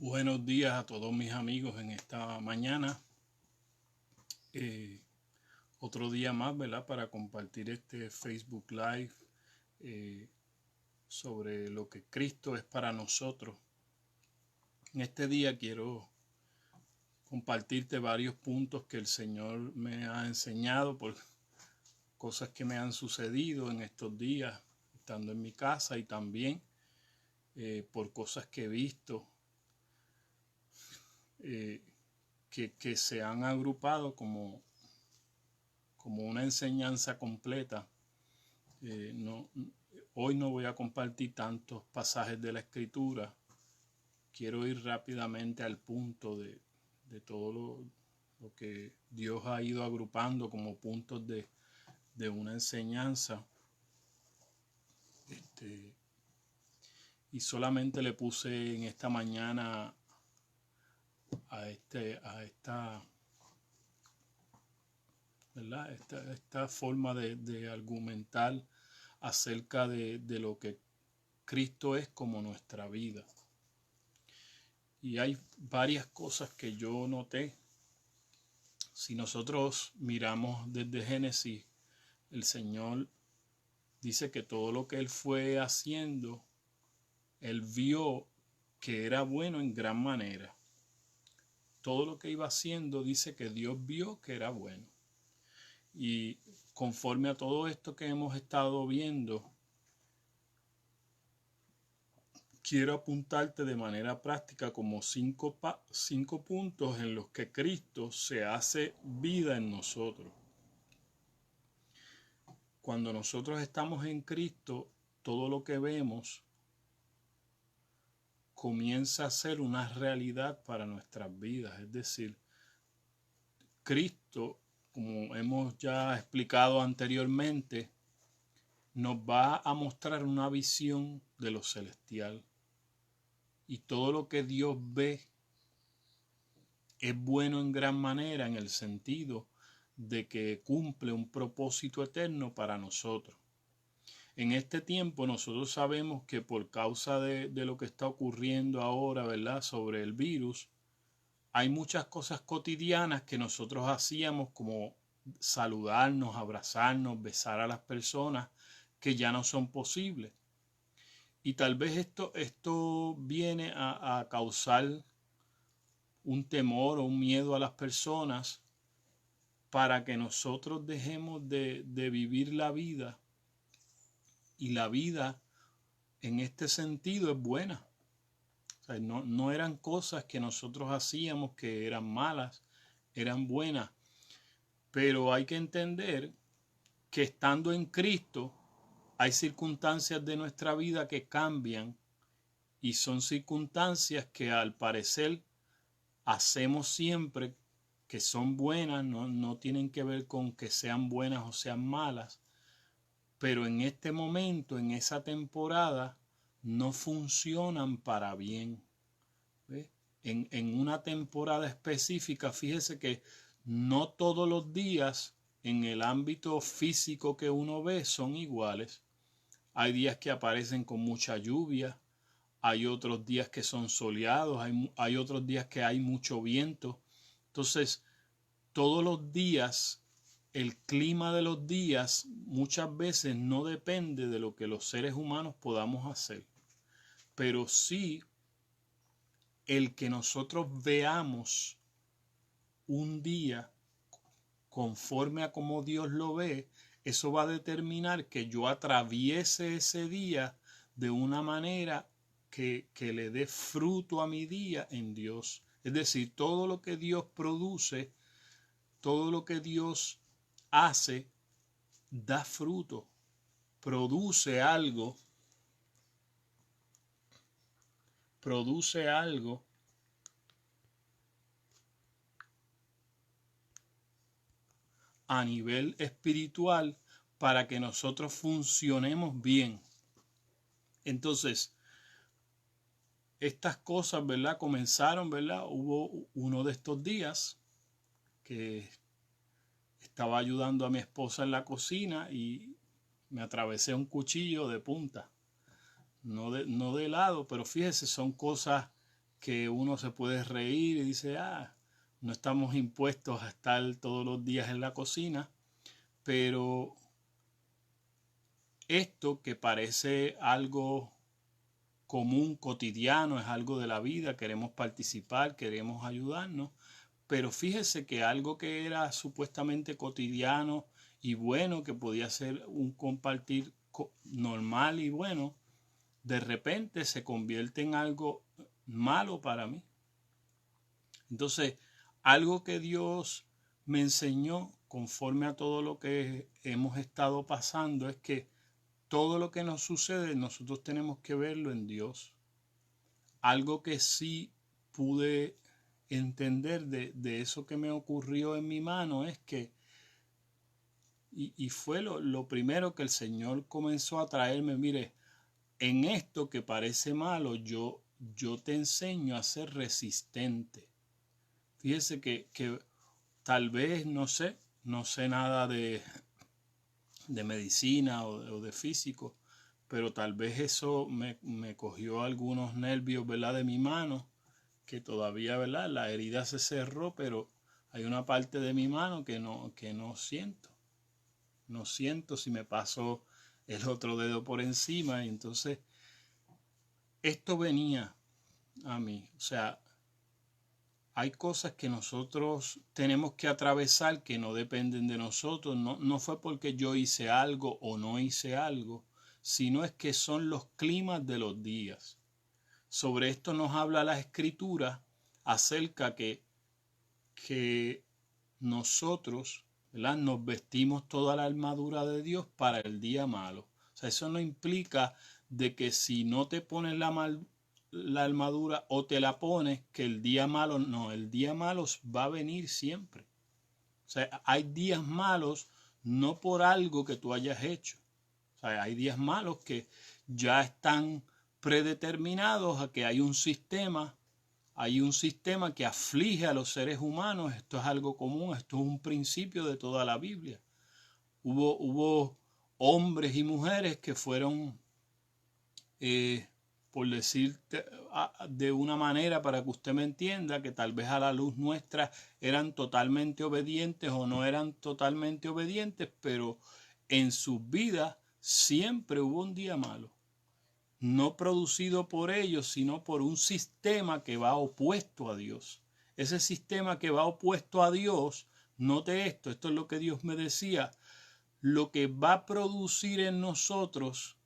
Buenos días a todos mis amigos en esta mañana. Otro día más, ¿verdad? Para compartir este Facebook Live sobre lo que Cristo es para nosotros. En este día quiero compartirte varios puntos que el Señor me ha enseñado por cosas que me han sucedido en estos días, estando en mi casa, y también por cosas que he visto que se han agrupado como una enseñanza completa. Hoy no voy a compartir tantos pasajes de la Escritura. Quiero ir rápidamente al punto de todo lo que Dios ha ido agrupando como puntos de una enseñanza. Y solamente le puse en esta mañana a esta forma de argumentar acerca de lo que Cristo es como nuestra vida. Y hay varias cosas que yo noté. Si nosotros miramos desde Génesis, el Señor dice que todo lo que Él fue haciendo, Él vio que era bueno en gran manera. Todo lo que iba haciendo dice que Dios vio que era bueno. Y conforme a todo esto que hemos estado viendo, quiero apuntarte de manera práctica como cinco puntos en los que Cristo se hace vida en nosotros. Cuando nosotros estamos en Cristo, todo lo que vemos comienza a ser una realidad para nuestras vidas. Es decir, Cristo, como hemos ya explicado anteriormente, nos va a mostrar una visión de lo celestial. Y todo lo que Dios ve es bueno en gran manera, en el sentido de que cumple un propósito eterno para nosotros. En este tiempo nosotros sabemos que por causa de lo que está ocurriendo ahora, ¿verdad?, sobre el virus, hay muchas cosas cotidianas que nosotros hacíamos, como saludarnos, abrazarnos, besar a las personas, que ya no son posibles. Y tal vez esto viene a causar un temor o un miedo a las personas, para que nosotros dejemos de vivir la vida. Y la vida en este sentido es buena. O sea, no eran cosas que nosotros hacíamos que eran malas, eran buenas. Pero hay que entender que estando en Cristo hay circunstancias de nuestra vida que cambian, y son circunstancias que al parecer hacemos siempre que son buenas, no tienen que ver con que sean buenas o sean malas, pero en este momento, en esa temporada, no funcionan para bien. ¿Ve? En una temporada específica, fíjese que no todos los días en el ámbito físico que uno ve son iguales. Hay días que aparecen con mucha lluvia, hay otros días que son soleados, hay otros días que hay mucho viento. Entonces, todos los días, el clima de los días muchas veces no depende de lo que los seres humanos podamos hacer. Pero sí, el que nosotros veamos un día conforme a como Dios lo ve, eso va a determinar que yo atraviese ese día de una manera que le dé fruto a mi día en Dios. Es decir, todo lo que Dios produce, todo lo que Dios hace, da fruto, produce algo a nivel espiritual para que nosotros funcionemos bien. Entonces, estas cosas, ¿verdad?, comenzaron, ¿verdad? Hubo uno de estos días que estaba ayudando a mi esposa en la cocina y me atravesé un cuchillo de punta. No de lado, pero fíjese, son cosas que uno se puede reír y dice, no estamos impuestos a estar todos los días en la cocina, pero esto que parece algo común, cotidiano, es algo de la vida, queremos participar, queremos ayudarnos, pero fíjese que algo que era supuestamente cotidiano y bueno, que podía ser un compartir normal y bueno, de repente se convierte en algo malo para mí. Entonces, algo que Dios me enseñó conforme a todo lo que hemos estado pasando es que todo lo que nos sucede nosotros tenemos que verlo en Dios. Algo que sí pude entender de eso que me ocurrió en mi mano es que, y fue lo primero que el Señor comenzó a traerme, mire, en esto que parece malo, yo te enseño a ser resistente. Fíjese que tal vez, no sé nada de medicina o de físico, pero tal vez eso me cogió algunos nervios, ¿verdad?, de mi mano, que todavía, ¿verdad?, la herida se cerró, pero hay una parte de mi mano que no siento. No siento si me paso el otro dedo por encima, y entonces esto venía a mí. O sea, hay cosas que nosotros tenemos que atravesar que no dependen de nosotros. No fue porque yo hice algo o no hice algo, sino es que son los climas de los días. Sobre esto nos habla la Escritura acerca que nosotros, ¿verdad?, nos vestimos toda la armadura de Dios para el día malo. O sea, eso no implica de que si no te pones la armadura o te la pones, que el día malo, no, el día malo va a venir siempre. O sea, hay días malos no por algo que tú hayas hecho. O sea, hay días malos que ya están predeterminados a que hay un sistema que aflige a los seres humanos. Esto es algo común, esto es un principio de toda la Biblia. Hubo hombres y mujeres que fueron, por decir de una manera para que usted me entienda, que tal vez a la luz nuestra eran totalmente obedientes o no eran totalmente obedientes, pero en sus vidas siempre hubo un día malo. No producido por ellos, sino por un sistema que va opuesto a Dios. Ese sistema que va opuesto a Dios, note esto es lo que Dios me decía, lo que va a producir en nosotros,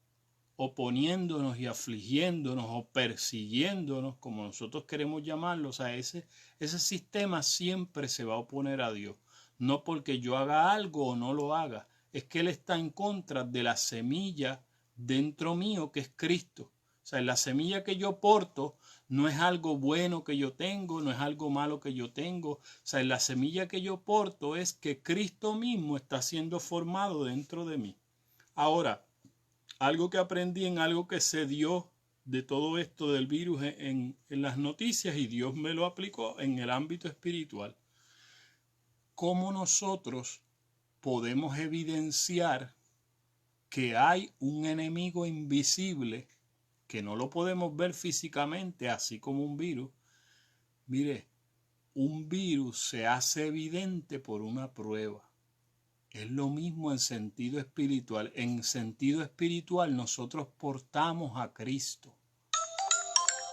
oponiéndonos y afligiéndonos o persiguiéndonos, como nosotros queremos llamarlo, o sea, ese sistema siempre se va a oponer a Dios. No porque yo haga algo o no lo haga, es que Él está en contra de la semilla dentro mío, que es Cristo. O sea, la semilla que yo porto no es algo bueno que yo tengo, no es algo malo que yo tengo. O sea, la semilla que yo porto es que Cristo mismo está siendo formado dentro de mí. Ahora, algo que aprendí en algo que se dio de todo esto del virus en las noticias, y Dios me lo aplicó en el ámbito espiritual. ¿Cómo nosotros podemos evidenciar que hay un enemigo invisible que no lo podemos ver físicamente, así como un virus? Mire, un virus se hace evidente por una prueba. Es lo mismo en sentido espiritual. En sentido espiritual nosotros portamos a Cristo.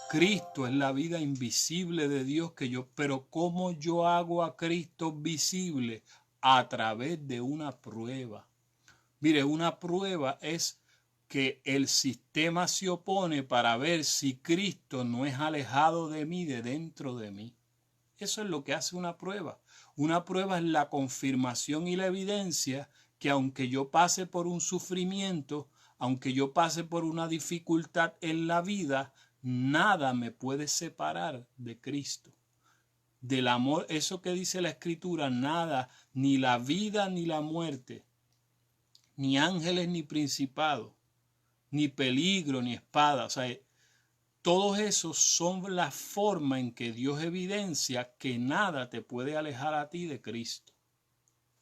Cristo es la vida invisible de Dios pero ¿cómo yo hago a Cristo visible? A través de una prueba. Mire, una prueba es que el sistema se opone para ver si Cristo no es alejado de mí, de dentro de mí. Eso es lo que hace una prueba. Una prueba es la confirmación y la evidencia que aunque yo pase por un sufrimiento, aunque yo pase por una dificultad en la vida, nada me puede separar de Cristo. Del amor, eso que dice la Escritura, nada, ni la vida ni la muerte, ni ángeles ni principados, ni peligro ni espada. O sea, todos esos son la forma en que Dios evidencia que nada te puede alejar a ti de Cristo.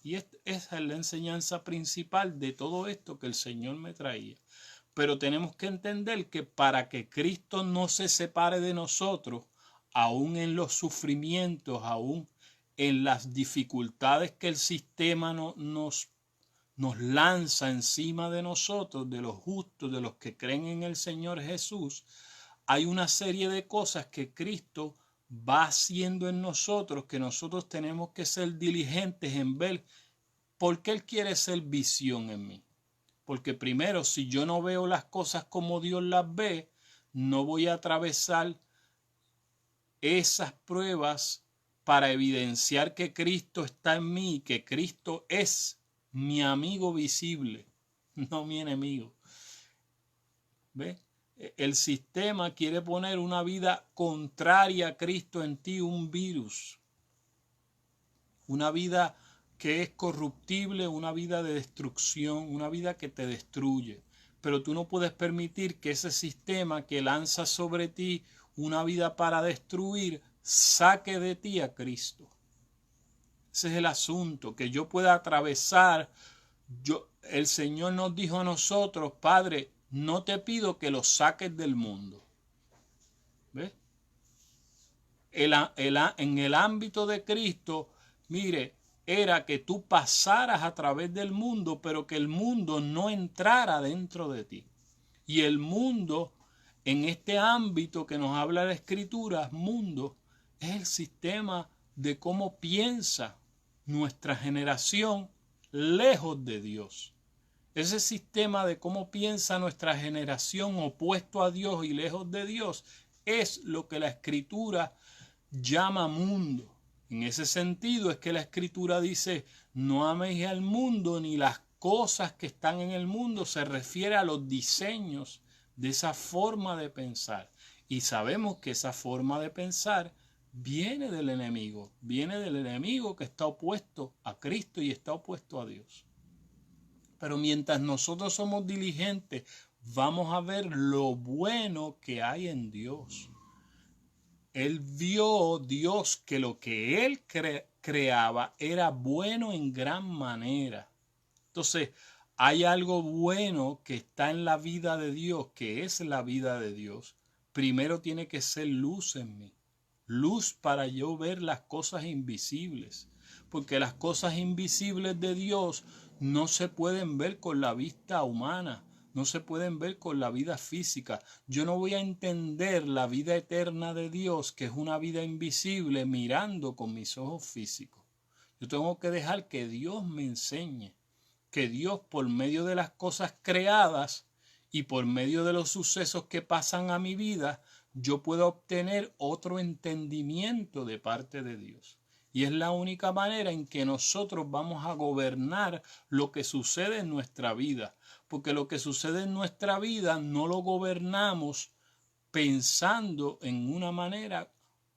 Y esa es la enseñanza principal de todo esto que el Señor me traía. Pero tenemos que entender que para que Cristo no se separe de nosotros, aún en los sufrimientos, aún en las dificultades que el sistema nos lanza encima de nosotros, de los justos, de los que creen en el Señor Jesús, hay una serie de cosas que Cristo va haciendo en nosotros, que nosotros tenemos que ser diligentes en ver. ¿Por qué Él quiere ser visión en mí? Porque primero, si yo no veo las cosas como Dios las ve, no voy a atravesar esas pruebas para evidenciar que Cristo está en mí, que Cristo es mi amigo visible, no mi enemigo. ¿Ve? El sistema quiere poner una vida contraria a Cristo en ti, un virus, una vida que es corruptible, una vida de destrucción, una vida que te destruye. Pero tú no puedes permitir que ese sistema que lanza sobre ti una vida para destruir saque de ti a Cristo. Ese es el asunto, que yo pueda atravesar. El Señor nos dijo a nosotros, Padre, no te pido que los saques del mundo. ¿Ves? En el ámbito de Cristo, mire, era que tú pasaras a través del mundo, pero que el mundo no entrara dentro de ti. Y el mundo, en este ámbito que nos habla la Escritura, mundo, es el sistema de cómo piensa nuestra generación lejos de Dios. Ese sistema de cómo piensa nuestra generación opuesto a Dios y lejos de Dios es lo que la Escritura llama mundo. En ese sentido es que la Escritura dice, no améis al mundo ni las cosas que están en el mundo. Se refiere a los diseños de esa forma de pensar. Y sabemos que esa forma de pensar viene del enemigo que está opuesto a Cristo y está opuesto a Dios. Pero mientras nosotros somos diligentes, vamos a ver lo bueno que hay en Dios. Él vio Dios que lo que Él creaba era bueno en gran manera. Entonces, hay algo bueno que está en la vida de Dios, que es la vida de Dios. Primero tiene que ser luz en mí. Luz para yo ver las cosas invisibles. Porque las cosas invisibles de Dios no se pueden ver con la vista humana, no se pueden ver con la vida física. Yo no voy a entender la vida eterna de Dios, que es una vida invisible, mirando con mis ojos físicos. Yo tengo que dejar que Dios me enseñe, que Dios por medio de las cosas creadas y por medio de los sucesos que pasan a mi vida, yo puedo obtener otro entendimiento de parte de Dios. Y es la única manera en que nosotros vamos a gobernar lo que sucede en nuestra vida. Porque lo que sucede en nuestra vida no lo gobernamos pensando en una manera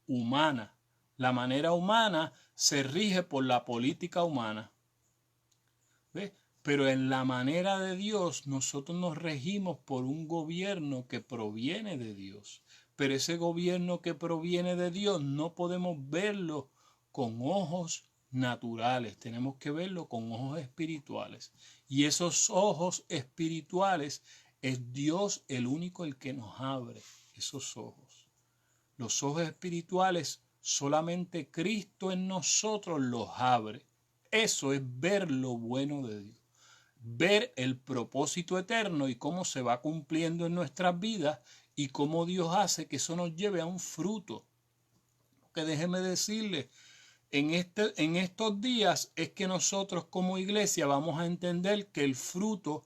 humana. La manera humana se rige por la política humana. ¿Ves? Pero en la manera de Dios nosotros nos regimos por un gobierno que proviene de Dios. Pero ese gobierno que proviene de Dios no podemos verlo con ojos naturales, tenemos que verlo con ojos espirituales. Y esos ojos espirituales es Dios el único el que nos abre esos ojos. Los ojos espirituales solamente Cristo en nosotros los abre. Eso es ver lo bueno de Dios. Ver el propósito eterno y cómo se va cumpliendo en nuestras vidas y cómo Dios hace que eso nos lleve a un fruto. Que déjeme decirle, en estos días es que nosotros como iglesia vamos a entender que el fruto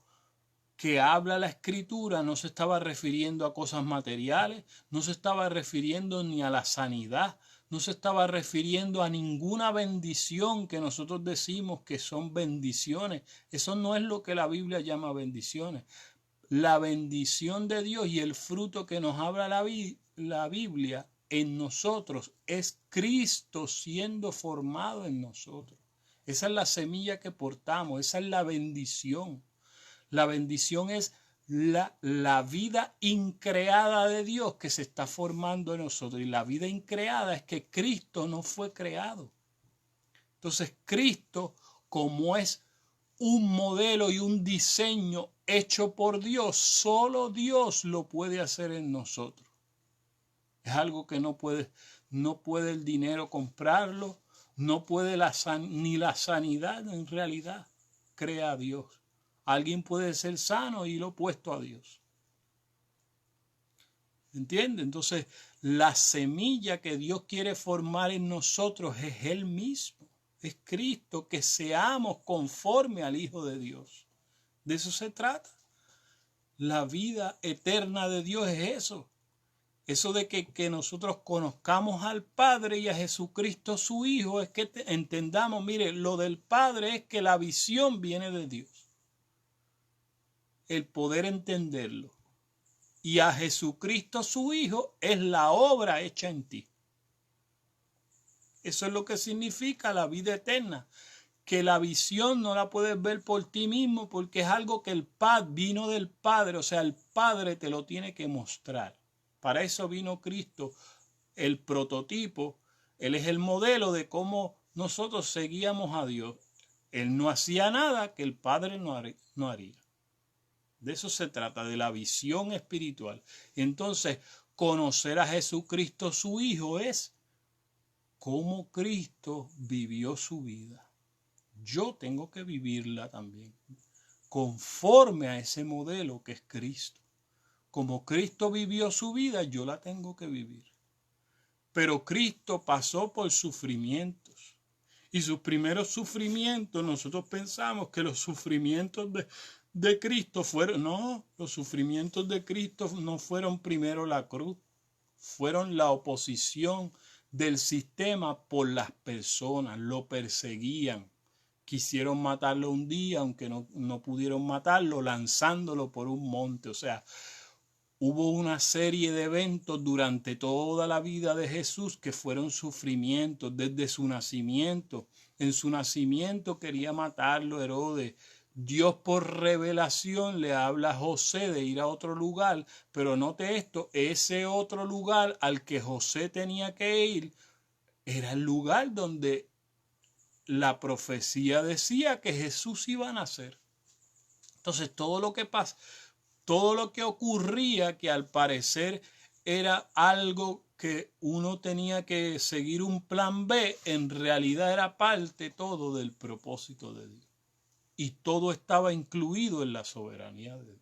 que habla la Escritura no se estaba refiriendo a cosas materiales, no se estaba refiriendo ni a la sanidad, no se estaba refiriendo a ninguna bendición que nosotros decimos que son bendiciones. Eso no es lo que la Biblia llama bendiciones. La bendición de Dios y el fruto que nos habla la Biblia en nosotros es Cristo siendo formado en nosotros. Esa es la semilla que portamos, esa es la bendición. La bendición es la vida increada de Dios que se está formando en nosotros. Y la vida increada es que Cristo no fue creado. Entonces Cristo, como es un modelo y un diseño hecho por Dios, solo Dios lo puede hacer en nosotros. Es algo que no puede el dinero comprarlo, no puede ni la sanidad en realidad crea a Dios. Alguien puede ser sano y lo opuesto a Dios. ¿Entiende? Entonces, la semilla que Dios quiere formar en nosotros es Él mismo, es Cristo, que seamos conforme al Hijo de Dios. De eso se trata. La vida eterna de Dios es eso. Eso de que nosotros conozcamos al Padre y a Jesucristo su Hijo, es que entendamos, mire, lo del Padre es que la visión viene de Dios. El poder entenderlo. Y a Jesucristo su Hijo es la obra hecha en ti. Eso es lo que significa la vida eterna. Que la visión no la puedes ver por ti mismo porque es algo que el Padre vino del Padre. O sea, el Padre te lo tiene que mostrar. Para eso vino Cristo, el prototipo. Él es el modelo de cómo nosotros seguíamos a Dios. Él no hacía nada que el Padre no haría. De eso se trata, de la visión espiritual. Entonces, conocer a Jesucristo su Hijo es cómo Cristo vivió su vida. Yo tengo que vivirla también, conforme a ese modelo que es Cristo. Como Cristo vivió su vida, yo la tengo que vivir. Pero Cristo pasó por sufrimientos. Y sus primeros sufrimientos, nosotros pensamos que los sufrimientos de Cristo fueron, no, los sufrimientos de Cristo no fueron primero la cruz, fueron la oposición del sistema por las personas, lo perseguían, quisieron matarlo un día, aunque no pudieron matarlo, lanzándolo por un monte. O sea, hubo una serie de eventos durante toda la vida de Jesús que fueron sufrimientos desde su nacimiento. En su nacimiento quería matarlo Herodes. Dios por revelación le habla a José de ir a otro lugar, pero note esto, ese otro lugar al que José tenía que ir era el lugar donde la profecía decía que Jesús iba a nacer. Entonces todo lo que pasa, todo lo que ocurría, que al parecer era algo que uno tenía que seguir un plan B, en realidad era parte todo del propósito de Dios. Y todo estaba incluido en la soberanía de Dios.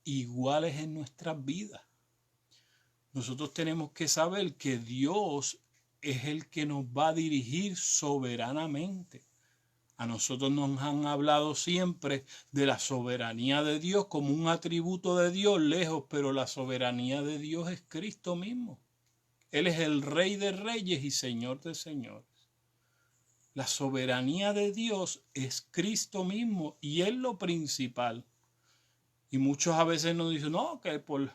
Igual es en nuestras vidas. Nosotros tenemos que saber que Dios es el que nos va a dirigir soberanamente. A nosotros nos han hablado siempre de la soberanía de Dios como un atributo de Dios lejos, pero la soberanía de Dios es Cristo mismo. Él es el Rey de Reyes y Señor de Señores. La soberanía de Dios es Cristo mismo y es lo principal. Y muchos a veces nos dicen, no, que por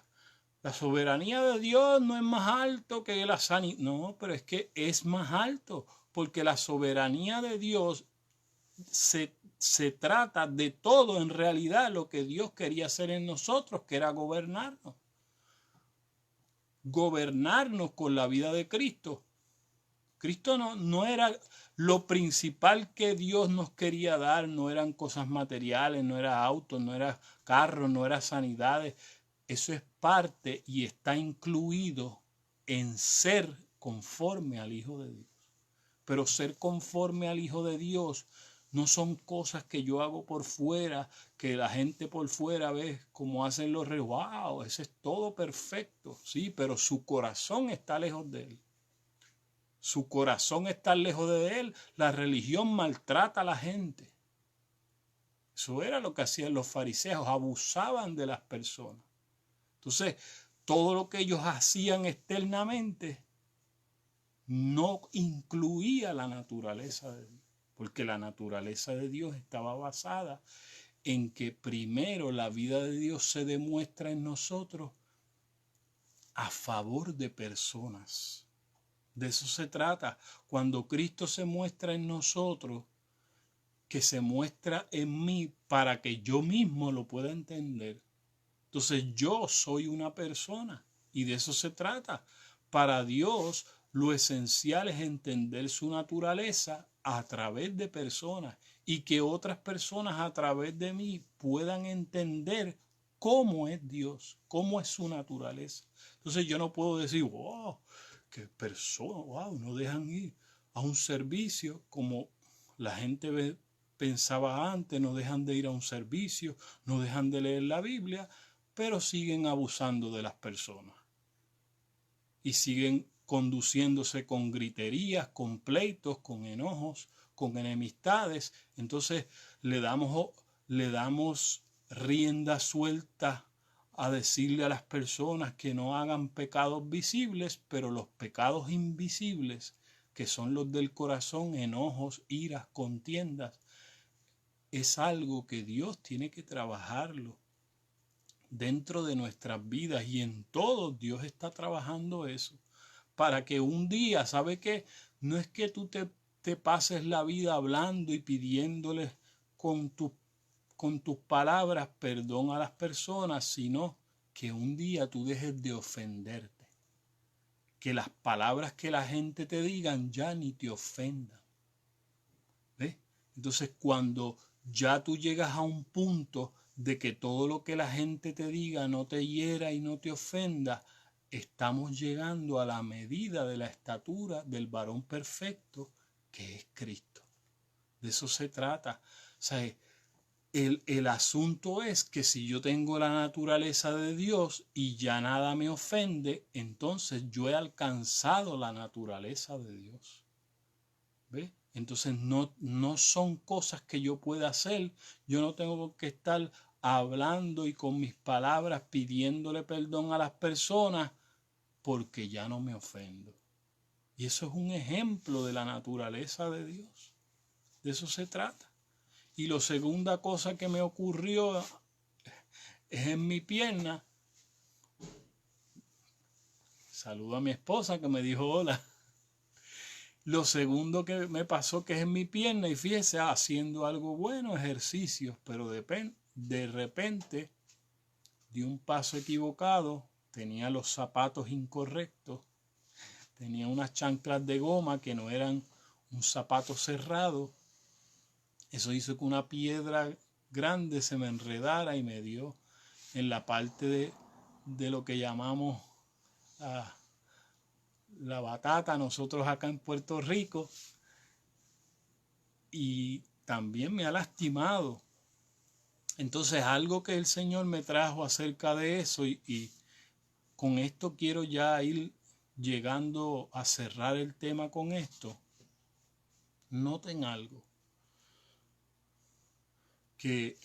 la soberanía de Dios no es más alto que la sanidad. No, pero es que es más alto, porque la soberanía de Dios se trata de todo en realidad lo que Dios quería hacer en nosotros, que era gobernarnos. Gobernarnos con la vida de Cristo. Cristo no era lo principal que Dios nos quería dar, no eran cosas materiales, no era autos, no era carros, no era sanidades. Eso es parte y está incluido en ser conforme al Hijo de Dios. Pero ser conforme al Hijo de Dios no son cosas que yo hago por fuera, que la gente por fuera ve como hacen los reyes. ¡Wow! Ese es todo perfecto. Sí, pero su corazón está lejos de Él. Su corazón está lejos de Él. La religión maltrata a la gente. Eso era lo que hacían los fariseos. Abusaban de las personas. Entonces, todo lo que ellos hacían externamente no incluía la naturaleza de Dios, porque la naturaleza de Dios estaba basada en que primero la vida de Dios se demuestra en nosotros a favor de personas. De eso se trata. Cuando Cristo se muestra en nosotros, que se muestra en mí para que yo mismo lo pueda entender. Entonces yo soy una persona y de eso se trata. Para Dios lo esencial es entender su naturaleza a través de personas y que otras personas a través de mí puedan entender cómo es Dios, cómo es su naturaleza. Entonces yo no puedo decir, wow, qué persona, wow, no dejan ir a un servicio como la gente pensaba antes, no dejan de ir a un servicio, no dejan de leer la Biblia, pero siguen abusando de las personas y siguen conduciéndose con griterías, con pleitos, con enojos, con enemistades. Entonces le damos rienda suelta a decirle a las personas que no hagan pecados visibles, pero los pecados invisibles, que son los del corazón, enojos, iras, contiendas, es algo que Dios tiene que trabajarlo dentro de nuestras vidas, y en todos Dios está trabajando eso para que un día, ¿sabe qué? No es que tú te pases la vida hablando y pidiéndoles con tus palabras perdón a las personas, sino que un día tú dejes de ofenderte, que las palabras que la gente te digan ya ni te ofendan. ¿Ves? Entonces cuando ya tú llegas a un punto de que todo lo que la gente te diga no te hiera y no te ofenda, estamos llegando a la medida de la estatura del varón perfecto, que es Cristo. De eso se trata. O sea, el asunto es que si yo tengo la naturaleza de Dios y ya nada me ofende, entonces yo he alcanzado la naturaleza de Dios. ¿Ves? Entonces no son cosas que yo pueda hacer. Yo no tengo que estar hablando y con mis palabras pidiéndole perdón a las personas porque ya no me ofendo. Y eso es un ejemplo de la naturaleza de Dios. De eso se trata. Y la segunda cosa que me ocurrió es en mi pierna. Saludo a mi esposa que me dijo hola. Lo segundo que me pasó que es en mi pierna, y fíjese, haciendo algo bueno, ejercicios, pero de repente di un paso equivocado, tenía los zapatos incorrectos, tenía unas chanclas de goma que no eran un zapato cerrado. Eso hizo que una piedra grande se me enredara y me dio en la parte de lo que llamamos la batata, nosotros acá en Puerto Rico, y también me ha lastimado. Entonces algo que el Señor me trajo acerca de eso, y con esto quiero ya ir llegando a cerrar el tema con esto. Noten algo, que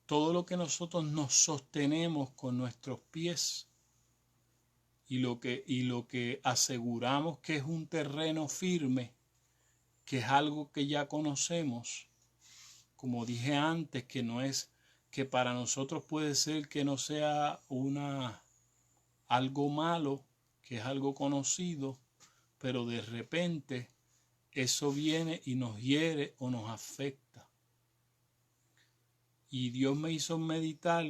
todo lo que nosotros nos sostenemos con nuestros pies y lo que aseguramos que es un terreno firme, que es algo que ya conocemos, como dije antes, que no es, que para nosotros puede ser que no sea algo malo, que es algo conocido, pero de repente eso viene y nos hiere o nos afecta. Y Dios me hizo meditar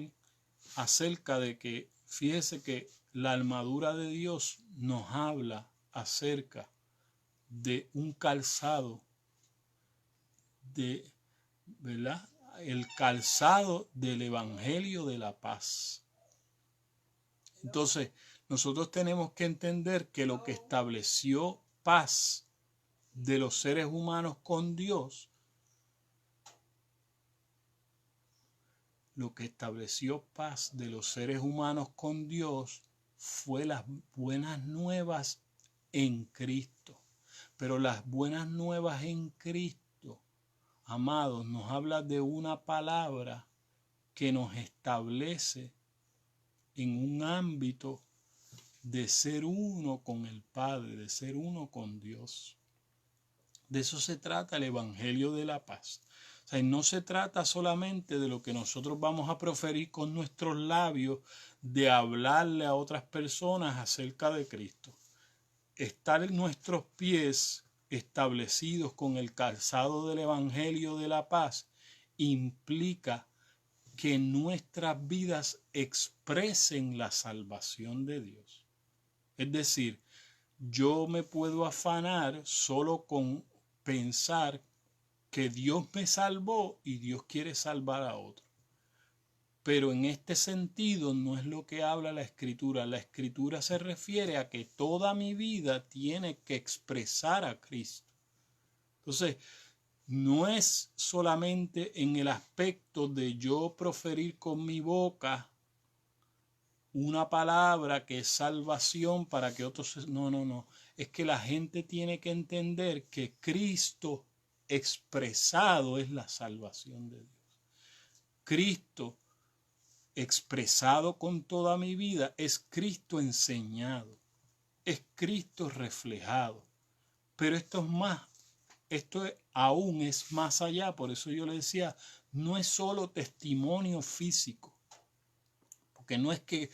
acerca de que, fíjese que la armadura de Dios nos habla acerca de un calzado, ¿verdad? El calzado del Evangelio de la paz. Entonces, nosotros tenemos que entender que lo que estableció paz de los seres humanos con Dios, lo que estableció paz de los seres humanos con Dios fue las buenas nuevas en Cristo. Pero las buenas nuevas en Cristo, amados, nos habla de una palabra que nos establece en un ámbito de ser uno con el Padre, de ser uno con Dios. De eso se trata el Evangelio de la paz. O sea, no se trata solamente de lo que nosotros vamos a proferir con nuestros labios, de hablarle a otras personas acerca de Cristo. Estar en nuestros pies establecidos con el calzado del Evangelio de la paz implica que nuestras vidas expresen la salvación de Dios. Es decir, yo me puedo afanar solo con pensar que Dios me salvó y Dios quiere salvar a otro. Pero en este sentido no es lo que habla la Escritura. La Escritura se refiere a que toda mi vida tiene que expresar a Cristo. Entonces, no es solamente en el aspecto de yo proferir con mi boca una palabra que es salvación para que otros... No. Es que la gente tiene que entender que Cristo expresado es la salvación de Dios. Cristo expresado con toda mi vida es Cristo enseñado, es Cristo reflejado. Pero esto es más, aún es más allá. Por eso yo le decía, no es solo testimonio físico, porque no es que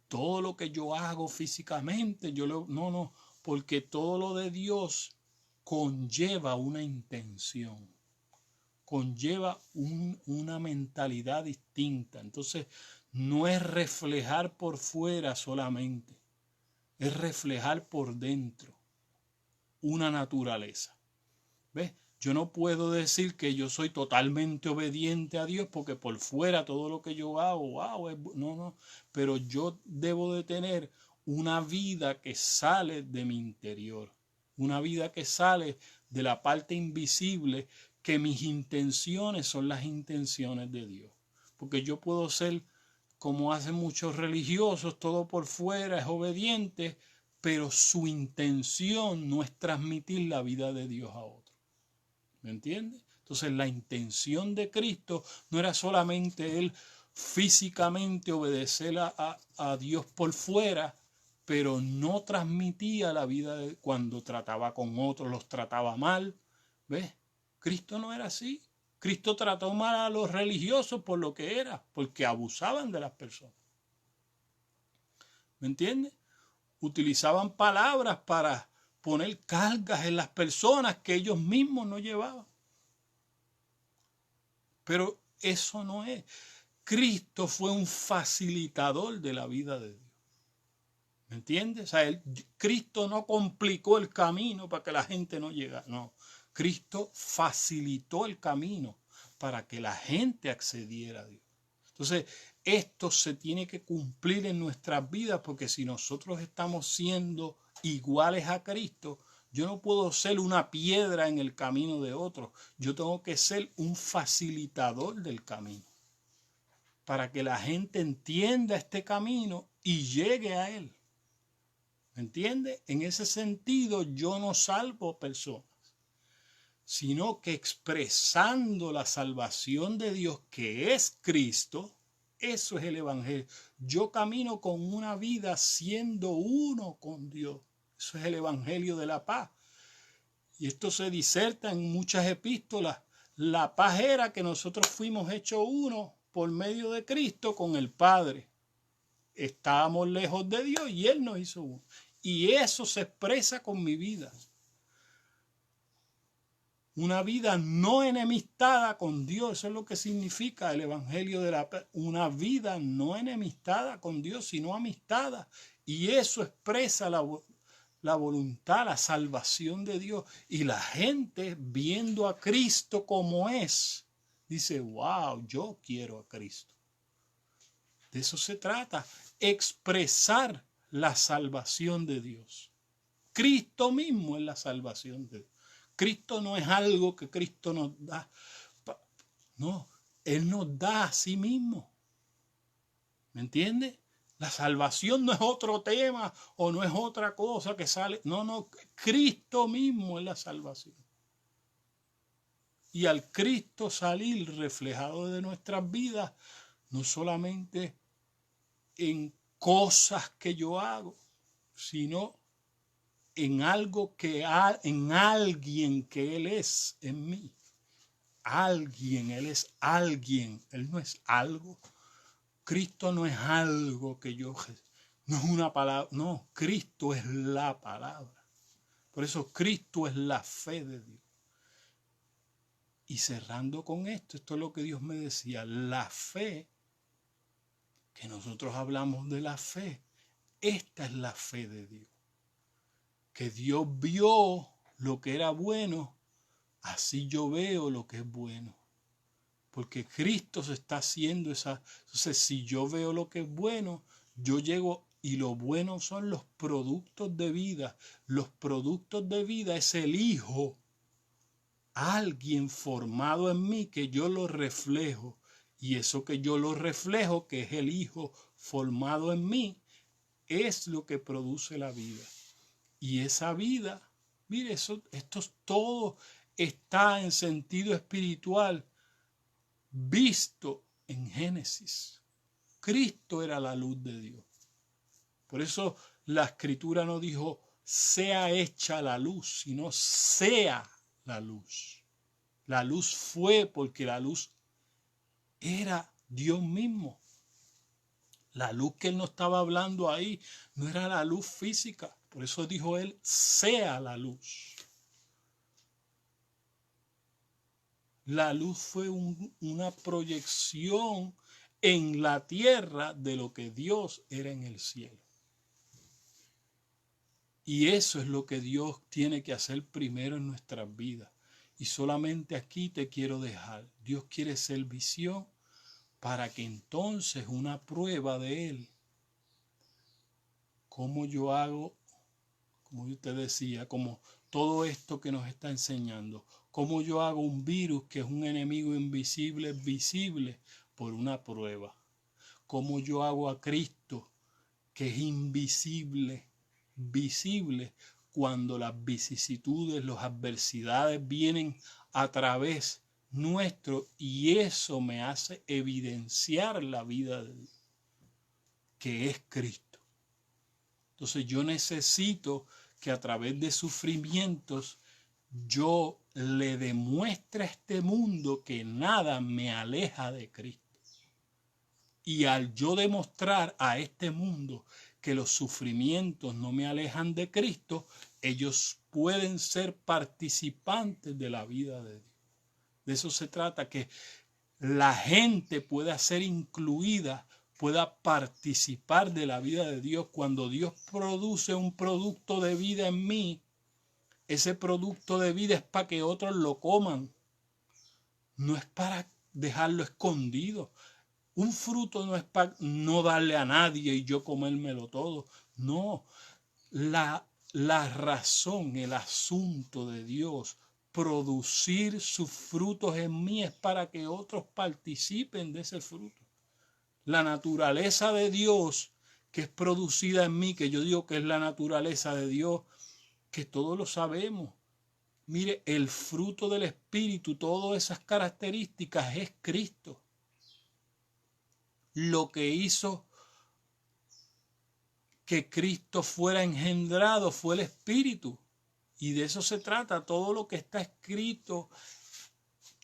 todo lo que yo hago físicamente, no, porque todo lo de Dios conlleva una intención, conlleva una mentalidad distinta. Entonces, no es reflejar por fuera solamente, es reflejar por dentro una naturaleza. ¿Ves? Yo no puedo decir que yo soy totalmente obediente a Dios porque por fuera todo lo que yo hago, no. Pero yo debo de tener una vida que sale de mi interior, una vida que sale de la parte invisible, que mis intenciones son las intenciones de Dios. Porque yo puedo ser, como hacen muchos religiosos, todo por fuera es obediente, pero su intención no es transmitir la vida de Dios a otros. ¿Me entiendes? Entonces la intención de Cristo no era solamente él físicamente obedecer a Dios por fuera, pero no transmitía la vida cuando trataba con otros, los trataba mal. ¿Ves? Cristo no era así. Cristo trató mal a los religiosos por lo que era, porque abusaban de las personas. ¿Me entiendes? Utilizaban palabras para poner cargas en las personas que ellos mismos no llevaban. Pero eso no es. Cristo fue un facilitador de la vida de Dios. ¿Me entiendes? O sea, Cristo no complicó el camino para que la gente no llegara. No, Cristo facilitó el camino para que la gente accediera a Dios. Entonces, esto se tiene que cumplir en nuestras vidas, porque si nosotros estamos siendo iguales a Cristo, yo no puedo ser una piedra en el camino de otros. Yo tengo que ser un facilitador del camino para que la gente entienda este camino y llegue a él. ¿Me entiende? En ese sentido, yo no salvo personas, sino que expresando la salvación de Dios, que es Cristo, eso es el Evangelio. Yo camino con una vida siendo uno con Dios. Eso es el Evangelio de la paz. Y esto se diserta en muchas epístolas. La paz era que nosotros fuimos hechos uno por medio de Cristo con el Padre. Estábamos lejos de Dios y Él nos hizo uno. Y eso se expresa con mi vida. Una vida no enemistada con Dios. Eso es lo que significa el Evangelio de la paz. Una vida no enemistada con Dios, sino amistada. Y eso expresa la voluntad, la salvación de Dios. Y la gente, viendo a Cristo como es, dice, wow, yo quiero a Cristo. De eso se trata, expresar la salvación de Dios. Cristo mismo es la salvación de Dios. Cristo no es algo que Cristo nos da. No, Él nos da a sí mismo. ¿Me entiendes? La salvación no es otro tema o no es otra cosa que sale. No, Cristo mismo es la salvación. Y al Cristo salir reflejado de nuestras vidas, no solamente en cosas que yo hago, sino en algo en alguien que Él es en mí. Alguien, Él es alguien, Él no es algo. Cristo no es algo que yo, no es una palabra, no, Cristo es la palabra. Por eso Cristo es la fe de Dios. Y cerrando con esto es lo que Dios me decía, la fe, que nosotros hablamos de la fe, esta es la fe de Dios. Que Dios vio lo que era bueno, así yo veo lo que es bueno. porque Cristo se está haciendo esa. Entonces, si yo veo lo que es bueno, yo llego y lo bueno son los productos de vida. Los productos de vida es el Hijo, alguien formado en mí que yo lo reflejo. Y eso que yo lo reflejo, que es el Hijo formado en mí, es lo que produce la vida. Y esa vida, mire, esto es todo, está en sentido espiritual visto en Génesis. Cristo era la luz de Dios. Por eso la Escritura no dijo sea hecha la luz, sino sea la luz. La luz fue porque la luz era Dios mismo. La luz que él no estaba hablando ahí no era la luz física. Por eso dijo él, sea la luz. La luz fue una proyección en la tierra de lo que Dios era en el cielo. Y eso es lo que Dios tiene que hacer primero en nuestras vidas. Y solamente aquí te quiero dejar. Dios quiere ser visión para que entonces una prueba de Él, como yo hago, como yo te decía, como todo esto que nos está enseñando, cómo yo hago un virus que es un enemigo invisible, visible por una prueba. Cómo yo hago a Cristo que es invisible, visible cuando las vicisitudes, las adversidades vienen a través nuestro y eso me hace evidenciar la vida de Dios, que es Cristo. Entonces yo necesito que a través de sufrimientos yo le demuestre a este mundo que nada me aleja de Cristo. Y al yo demostrar a este mundo que los sufrimientos no me alejan de Cristo, ellos pueden ser participantes de la vida de Dios. De eso se trata, que la gente pueda ser incluida, pueda participar de la vida de Dios. Cuando Dios produce un producto de vida en mí, ese producto de vida es para que otros lo coman. No es para dejarlo escondido. Un fruto no es para no darle a nadie y yo comérmelo todo. No, la razón, el asunto de Dios, producir sus frutos en mí es para que otros participen de ese fruto. La naturaleza de Dios que es producida en mí, que yo digo que es la naturaleza de Dios, que todos lo sabemos. Mire, el fruto del Espíritu, todas esas características es Cristo. Lo que hizo que Cristo fuera engendrado fue el Espíritu. Y de eso se trata. Todo lo que está escrito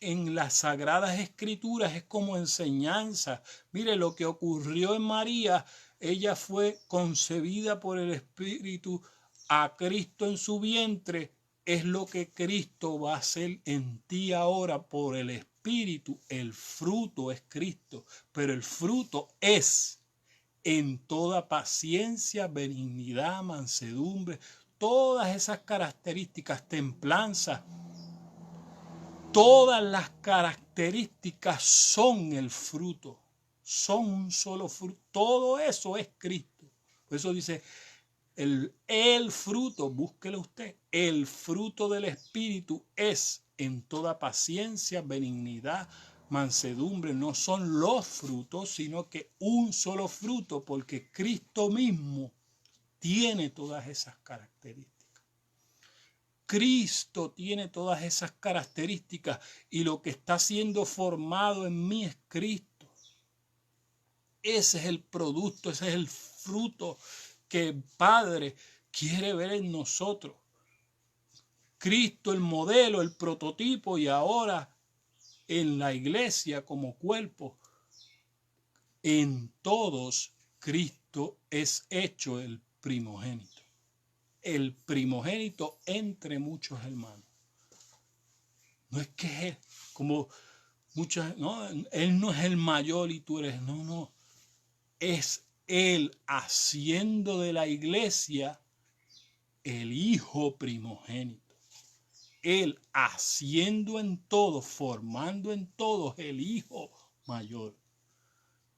en las Sagradas Escrituras es como enseñanza. Mire, lo que ocurrió en María, ella fue concebida por el Espíritu a Cristo en su vientre. Es lo que Cristo va a hacer en ti ahora por el Espíritu. El fruto es Cristo, pero el fruto es en toda paciencia, benignidad, mansedumbre, todas esas características, templanza, todas las características son el fruto, son un solo fruto, todo eso es Cristo. Por eso dice, el fruto, búsquelo usted, el fruto del Espíritu es en toda paciencia, benignidad, mansedumbre. No son los frutos, sino que un solo fruto, porque Cristo mismo tiene todas esas características. Cristo tiene todas esas características y lo que está siendo formado en mí es Cristo. Ese es el producto, ese es el fruto que el Padre quiere ver en nosotros. Cristo, el modelo, el prototipo, y ahora en la iglesia como cuerpo, en todos Cristo es hecho el primogénito. El primogénito entre muchos hermanos. No es que él, como muchas, no, él no es el mayor y tú eres, no. Es él haciendo de la iglesia el hijo primogénito. Él haciendo en todos, formando en todos el Hijo mayor.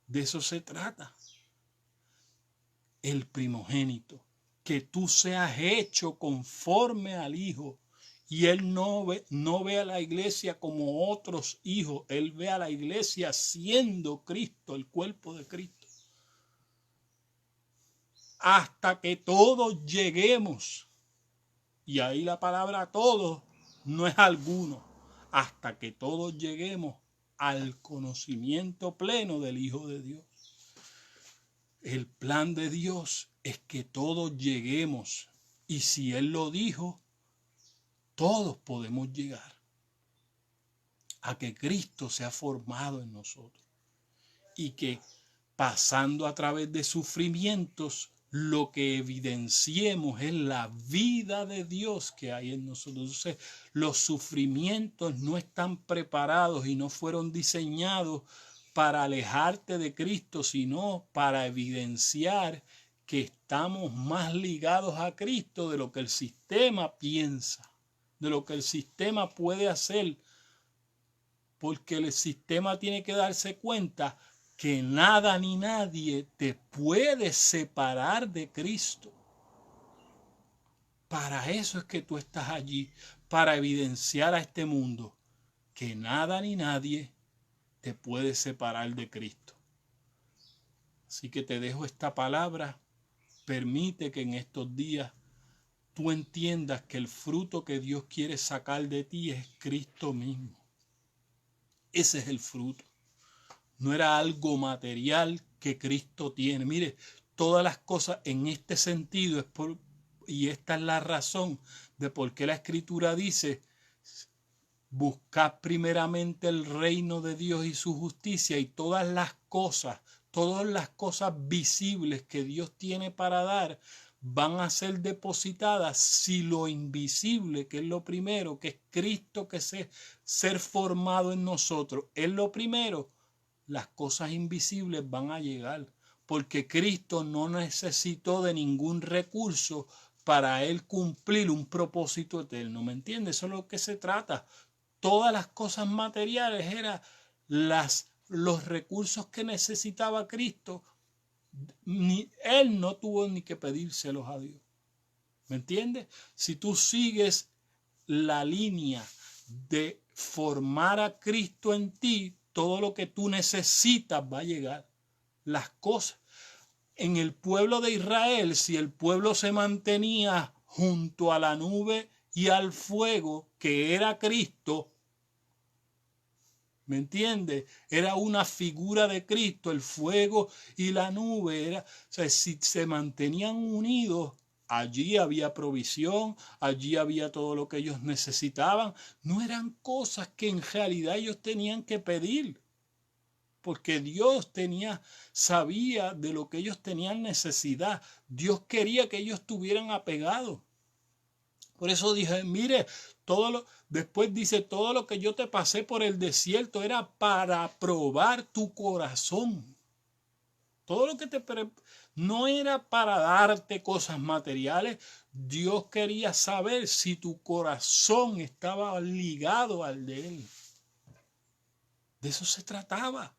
De eso se trata. El primogénito. Que tú seas hecho conforme al Hijo. Y Él no ve a la iglesia como otros hijos. Él ve a la iglesia siendo Cristo, el cuerpo de Cristo. Hasta que todos lleguemos. Y ahí la palabra todos no es alguno. Hasta que todos lleguemos al conocimiento pleno del Hijo de Dios. El plan de Dios es que todos lleguemos. Y si Él lo dijo, todos podemos llegar a que Cristo sea formado en nosotros. Y que pasando a través de sufrimientos, lo que evidenciemos es la vida de Dios que hay en nosotros. Entonces, los sufrimientos no están preparados y no fueron diseñados para alejarte de Cristo, sino para evidenciar que estamos más ligados a Cristo de lo que el sistema piensa, de lo que el sistema puede hacer, porque el sistema tiene que darse cuenta que nada ni nadie te puede separar de Cristo. Para eso es que tú estás allí, para evidenciar a este mundo que nada ni nadie te puede separar de Cristo. Así que te dejo esta palabra. Permite que en estos días tú entiendas que el fruto que Dios quiere sacar de ti es Cristo mismo. Ese es el fruto. No era algo material que Cristo tiene. Mire, todas las cosas en este sentido y esta es la razón de por qué la Escritura dice: buscad primeramente el reino de Dios y su justicia, y todas las cosas visibles que Dios tiene para dar van a ser depositadas si lo invisible, que es lo primero, que es Cristo, que es ser formado en nosotros, es lo primero. Las cosas invisibles van a llegar, porque Cristo no necesitó de ningún recurso para Él cumplir un propósito eterno. ¿Me entiendes? Eso es lo que se trata. Todas las cosas materiales eran los recursos que necesitaba Cristo. Él no tuvo ni que pedírselos a Dios. ¿Me entiendes? Si tú sigues la línea de formar a Cristo en ti, todo lo que tú necesitas va a llegar. Las cosas. En el pueblo de Israel, si el pueblo se mantenía junto a la nube y al fuego, que era Cristo, ¿me entiendes? Era una figura de Cristo, el fuego y la nube. O sea, si se mantenían unidos, allí había provisión, allí había todo lo que ellos necesitaban. No eran cosas que en realidad ellos tenían que pedir, porque Dios sabía de lo que ellos tenían necesidad. Dios quería que ellos estuvieran apegados. Por eso dije, mire, después dice, todo lo que yo te pasé por el desierto era para probar tu corazón. Todo lo que no era para darte cosas materiales. Dios quería saber si tu corazón estaba ligado al de Él. De eso se trataba.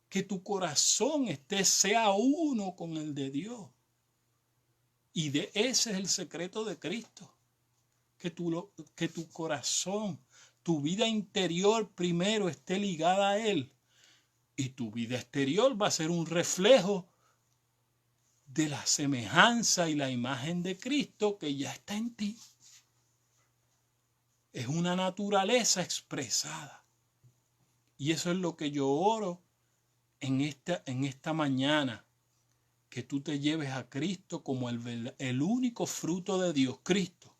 Que tu corazón sea uno con el de Dios. Y ese es el secreto de Cristo. Que tu corazón, tu vida interior primero esté ligada a Él. Y tu vida exterior va a ser un reflejo de la semejanza y la imagen de Cristo que ya está en ti. Es una naturaleza expresada. Y eso es lo que yo oro en esta mañana. Que tú te lleves a Cristo como el único fruto de Dios, Cristo.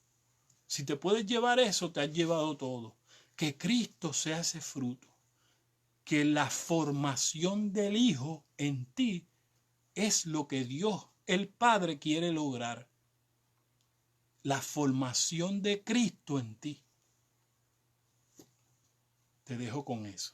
Si te puedes llevar eso, te has llevado todo. Que Cristo sea ese fruto. Que la formación del Hijo en ti es lo que Dios, el Padre, quiere lograr. La formación de Cristo en ti. Te dejo con eso.